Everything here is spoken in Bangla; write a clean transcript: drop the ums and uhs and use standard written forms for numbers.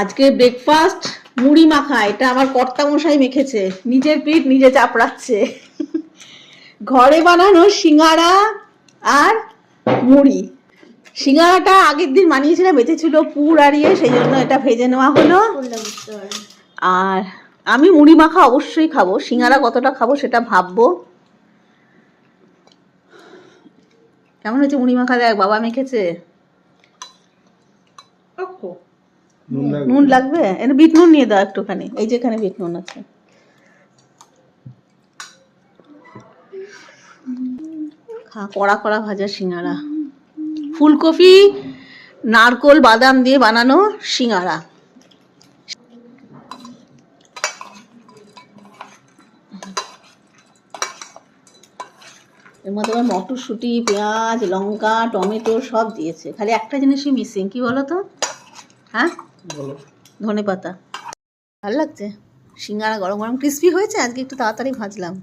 আজকে ব্রেকফাস্ট মুড়ি মাখা। এটা আমার কর্তা মশাই মেখেছে, নিজের পিঠ নিজে চাপড়াচ্ছে। ঘরে বানানো সিঙ্গারা আর মুড়ি। সিঙ্গারাটা আগের দিন বানিয়েছিলাম, বেঁচেছিল পুর আড়িয়ে, সেই জন্য এটা ভেজে নেওয়া হলো। আর আমি মুড়ি মাখা অবশ্যই খাবো, সিঙ্গারা কতটা খাবো সেটা ভাববো। কেমন হয়েছে মুড়ি মাখা? দেখ বাবা মেখেছে। নুন লাগবে? এনে বিট নুন নিয়ে দাও একটুখানি, এই যেখানে বিট নুন আছে। কড়া কড়া ভাজা সিঙ্গারা, ফুলকপি নারকোল বাদাম দিয়ে বানানো সিঙ্গারা। এর মধ্যে আবার মটরশুঁটি, পেঁয়াজ, লঙ্কা, টমেটো সব দিয়েছে। খালি একটা জিনিসই মিসিং, কি বলো তো? হ্যাঁ, ধনেপাতা। ভালো লাগছে। সিঙ্গারা গরম গরম ক্রিস্পি হয়েছে, আজকে একটু তাড়াতাড়ি ভাজলাম।